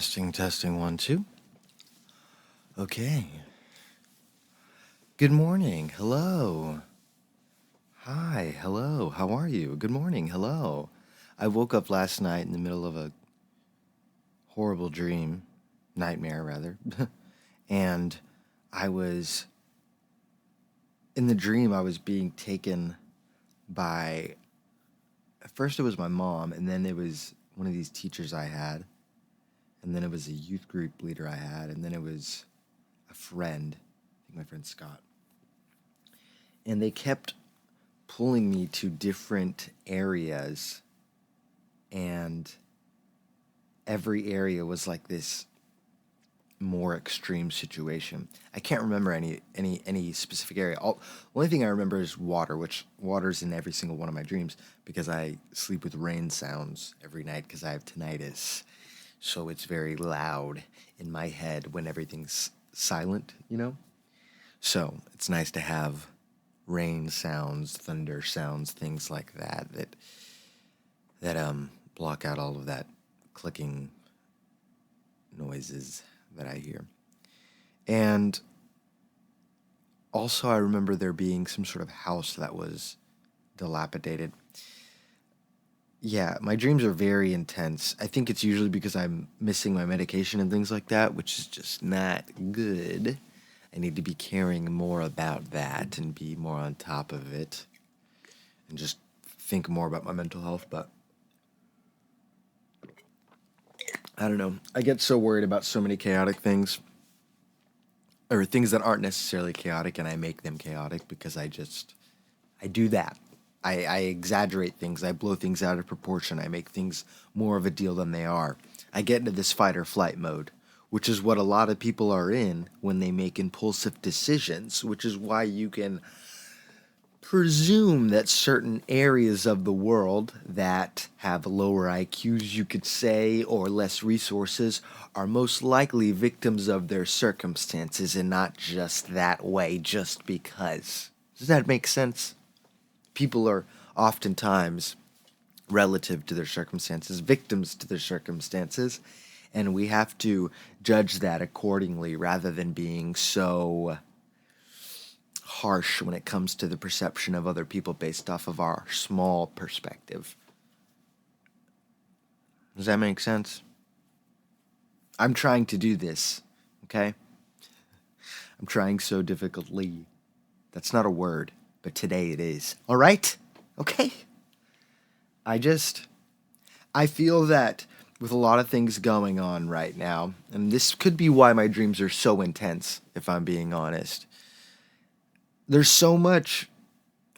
Testing, one, two. Okay. Good morning. Hello. Hi. Hello. How are you? Good morning. Hello. I woke up last night in the middle of a horrible dream, nightmare rather, and I was, in the dream, I was being taken by, at first it was my mom, and then it was one of these teachers I had, and then it was a youth group leader I had, and then it was a friend, I think my friend Scott. And they kept pulling me to different areas, and every area was like this more extreme situation. I can't remember any specific area. The only thing I remember is water, which water's in every single one of my dreams because I sleep with rain sounds every night because I have tinnitus. So it's very loud in my head when everything's silent, you know? So it's nice to have rain sounds, thunder sounds, things like that block out all of that clicking noises that I hear. And also I remember there being some sort of house that was dilapidated. Yeah, my dreams are very intense. I think it's usually because I'm missing my medication and things like that, which is just not good. I need to be caring more about that and be more on top of it and just think more about my mental health. But I don't know. I get so worried about so many chaotic things, or things that aren't necessarily chaotic, and I make them chaotic because I do that. I exaggerate things. I blow things out of proportion. I make things more of a deal than they are. I get into this fight or flight mode, which is what a lot of people are in when they make impulsive decisions, which is why you can presume that certain areas of the world that have lower IQs, you could say, or less resources, are most likely victims of their circumstances and not just that way just because. Does that make sense? People are oftentimes, relative to their circumstances, victims to their circumstances, and we have to judge that accordingly rather than being so harsh when it comes to the perception of other people based off of our small perspective. Does that make sense? I'm trying to do this, okay? I'm trying so difficultly. That's not a word, but today it is. All right? Okay? I feel that with a lot of things going on right now, and this could be why my dreams are so intense, if I'm being honest. There's so much,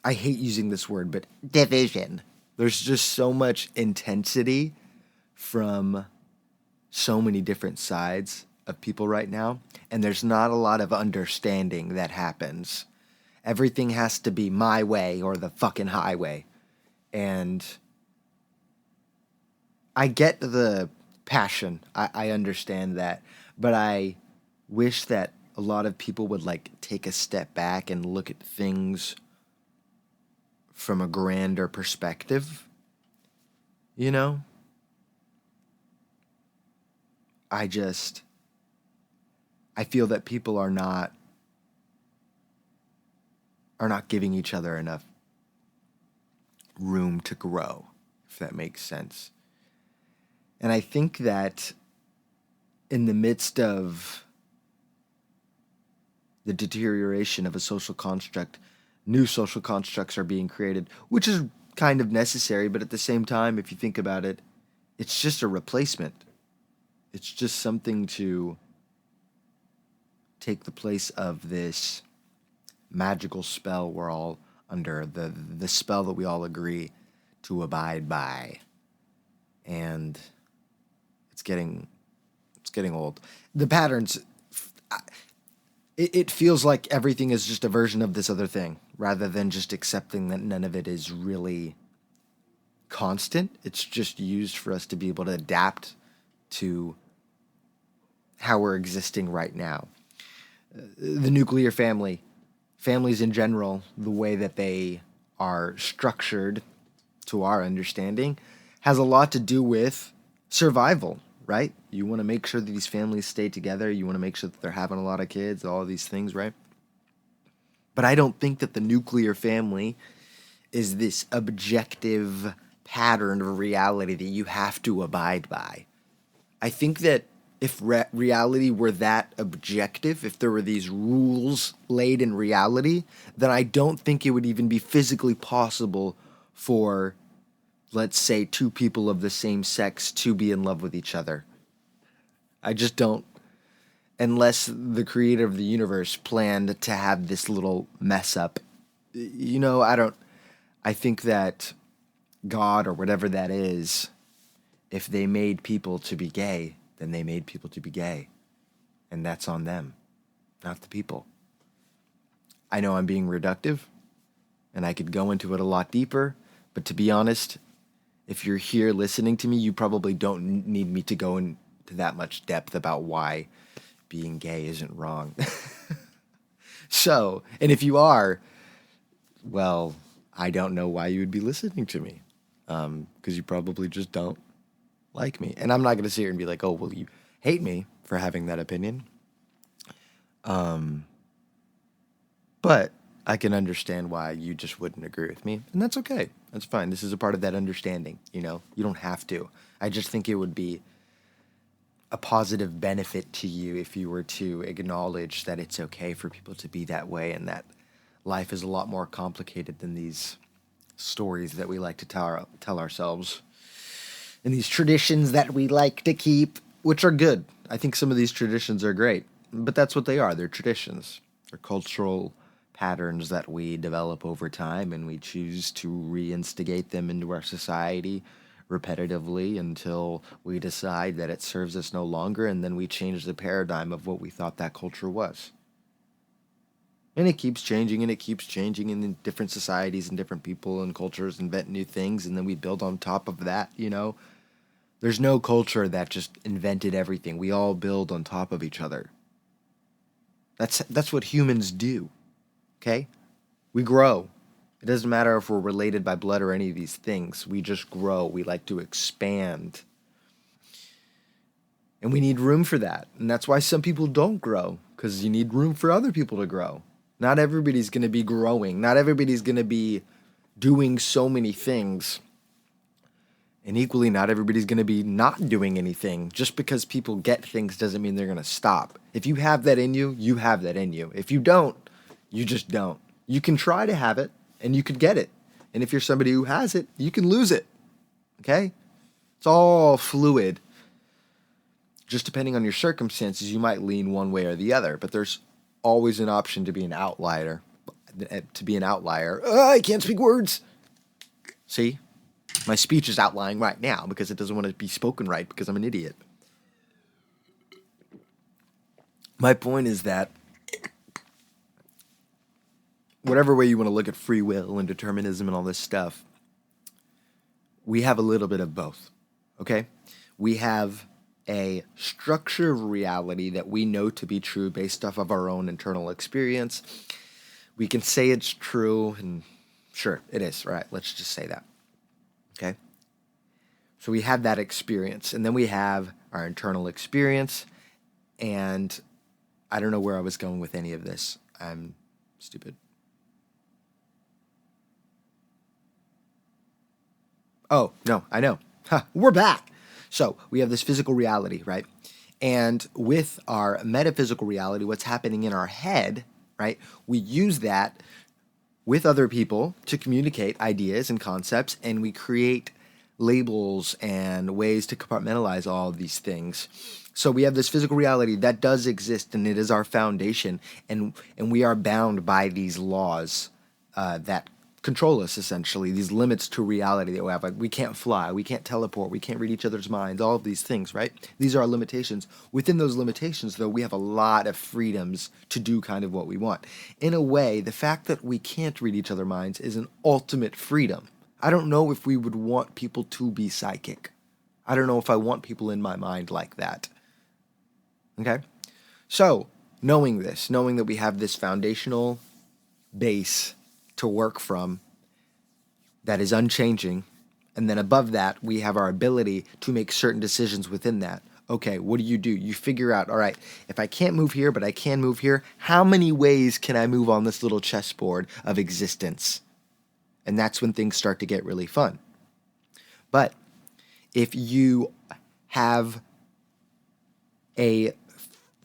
I hate using this word, but division. There's just so much intensity from so many different sides of people right now, and there's not a lot of understanding that happens. Everything has to be my way or the fucking highway. And I get the passion. I understand that. But I wish that a lot of people would like take a step back and look at things from a grander perspective. You know? I feel that people are not giving each other enough room to grow, if that makes sense. And I think that in the midst of the deterioration of a social construct, new social constructs are being created, which is kind of necessary, but at the same time, if you think about it, it's just a replacement. It's just something to take the place of this magical spell we're all under, the spell that we all agree to abide by. And it's getting old. The patterns, it feels like everything is just a version of this other thing, rather than just accepting that none of it is really constant. It's just used for us to be able to adapt to how we're existing right now. The nuclear family, families in general, the way that they are structured, to our understanding, has a lot to do with survival. right? You want to make sure that these families stay together. You want to make sure that they're having a lot of kids, all of these things, right? But I don't think that the nuclear family is this objective pattern of reality that you have to abide by. I think that if reality were that objective, if there were these rules laid in reality, then I don't think it would even be physically possible for, let's say, two people of the same sex to be in love with each other. I just don't, unless the creator of the universe planned to have this little mess up. I don't, I think that God or whatever that is, if they made people to be gay, then they made people to be gay. And that's on them, not the people. I know I'm being reductive, and I could go into it a lot deeper, but to be honest, if you're here listening to me, you probably don't need me to go into that much depth about why being gay isn't wrong. So, and if you are, well, I don't know why you would be listening to me, because you probably just don't like me. And I'm not going to sit here and be like, oh, well, you hate me for having that opinion. But I can understand why you just wouldn't agree with me. And that's okay. That's fine. This is a part of that understanding, you know? You don't have to. I just think it would be a positive benefit to you if you were to acknowledge that it's okay for people to be that way and that life is a lot more complicated than these stories that we like to tell ourselves. And these traditions that we like to keep, which are good. I think some of these traditions are great, but that's what they are. They're traditions. They're cultural patterns that we develop over time, and we choose to reinstigate them into our society repetitively until we decide that it serves us no longer, and then we change the paradigm of what we thought that culture was. And it keeps changing, and it keeps changing, and then different societies and different people and cultures invent new things, and then we build on top of that, you know? There's no culture that just invented everything. We all build on top of each other. That's what humans do, okay? We grow. It doesn't matter if we're related by blood or any of these things. We just grow. We like to expand. And we need room for that. And that's why some people don't grow, because you need room for other people to grow. Not everybody's going to be growing. Not everybody's going to be doing so many things. And equally, not everybody's going to be not doing anything. Just because people get things doesn't mean they're going to stop. If you have that in you, you have that in you. If you don't, you just don't. You can try to have it, and you could get it. And if you're somebody who has it, you can lose it. Okay? It's all fluid. Just depending on your circumstances, you might lean one way or the other. But there's always an option to be an outlier. I can't speak words. See? My speech is outlying right now because it doesn't want to be spoken right because I'm an idiot. My point is that whatever way you want to look at free will and determinism and all this stuff, we have a little bit of both, okay? We have a structure of reality that we know to be true based off of our own internal experience. We can say it's true, and sure, it is, right? Let's just say that. Okay? So we have that experience, and then we have our internal experience, and I don't know where I was going with any of this. I'm stupid. Oh, no, I know. We're back. So we have this physical reality, right? And with our metaphysical reality, what's happening in our head, right? We use that with other people to communicate ideas and concepts, and we create labels and ways to compartmentalize all of these things. So we have this physical reality that does exist, and it is our foundation, and we are bound by these laws that control us, essentially, these limits to reality that we have. Like, we can't fly, we can't teleport, we can't read each other's minds, all of these things, right? These are our limitations. Within those limitations, though, we have a lot of freedoms to do kind of what we want. In a way, the fact that we can't read each other's minds is an ultimate freedom. I don't know if we would want people to be psychic. I don't know if I want people in my mind like that. Okay? So, knowing this, knowing that we have this foundational base to work from that is unchanging, and then above that we have our ability to make certain decisions within that. Okay, what do? You figure out, all right, if I can't move here, but I can move here, how many ways can I move on this little chessboard of existence? And that's when things start to get really fun. But if you have a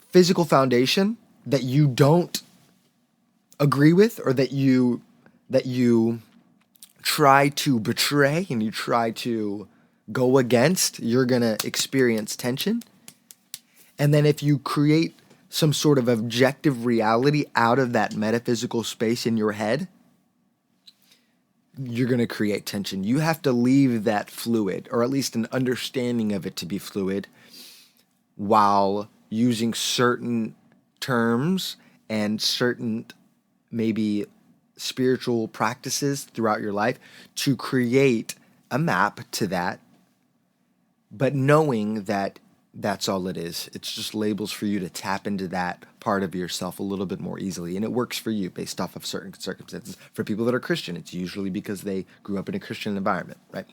physical foundation that you don't agree with, or that you try to betray and you try to go against, you're going to experience tension. And then if you create some sort of objective reality out of that metaphysical space in your head, you're going to create tension. You have to leave that fluid, or at least an understanding of it to be fluid, while using certain terms and certain maybe spiritual practices throughout your life to create a map to that, but knowing that that's all it is. It's just labels for you to tap into that part of yourself a little bit more easily. And it works for you based off of certain circumstances. For people that are Christian, it's usually because they grew up in a Christian environment, right?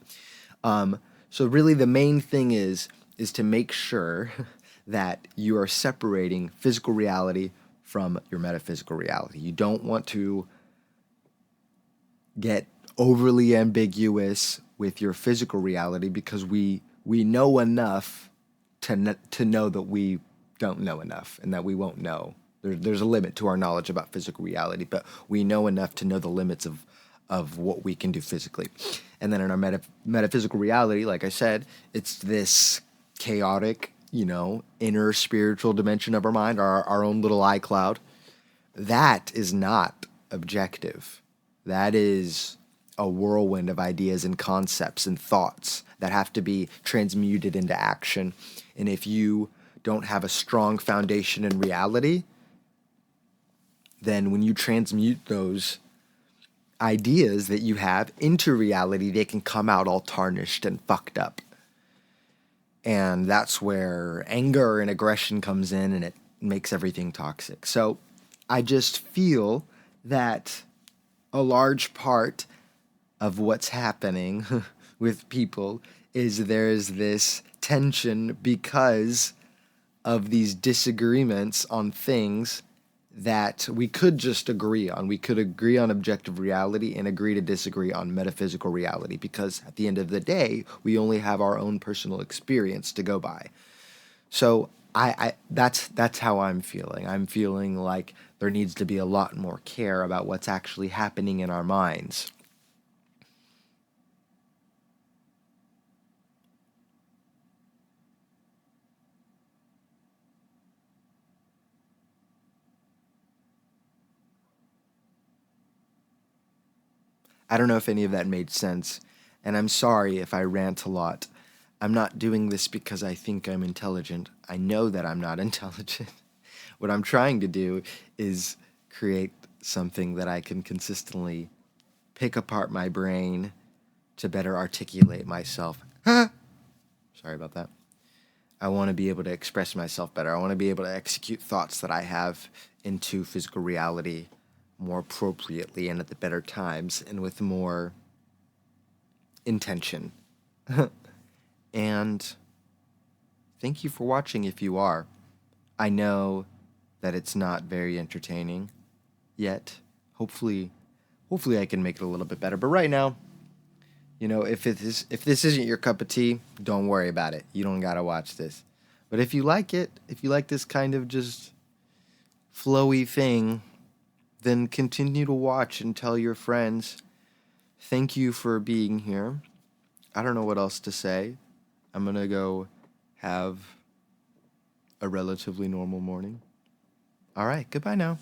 So really the main thing is to make sure that you are separating physical reality from your metaphysical reality. You don't want to get overly ambiguous with your physical reality, because we know enough to know that we don't know enough, and that we won't know. There's a limit to our knowledge about physical reality, but we know enough to know the limits of what we can do physically. And then in our metaphysical reality, like I said, it's this chaotic, inner spiritual dimension of our mind, our own little iCloud. That is not objective. That is a whirlwind of ideas and concepts and thoughts that have to be transmuted into action. And if you don't have a strong foundation in reality, then when you transmute those ideas that you have into reality, they can come out all tarnished and fucked up. And that's where anger and aggression comes in, and it makes everything toxic. So I just feel that a large part of what's happening with people is there's this tension because of these disagreements on things that we could just agree on. We could agree on objective reality and agree to disagree on metaphysical reality, because at the end of the day, we only have our own personal experience to go by. So that's how I'm feeling. I'm feeling like there needs to be a lot more care about what's actually happening in our minds. I don't know if any of that made sense, and I'm sorry if I rant a lot. I'm not doing this because I think I'm intelligent. I know that I'm not intelligent. What I'm trying to do is create something that I can consistently pick apart my brain to better articulate myself. Sorry about that. I want to be able to express myself better. I want to be able to execute thoughts that I have into physical reality more appropriately and at the better times and with more intention. And thank you for watching if you are. I know that it's not very entertaining yet. Hopefully I can make it a little bit better. But right now, if this isn't your cup of tea, don't worry about it. You don't gotta watch this. But if you like it, if you like this kind of just flowy thing, then continue to watch and tell your friends. Thank you for being here. I don't know what else to say. I'm gonna go have a relatively normal morning. All right, goodbye now.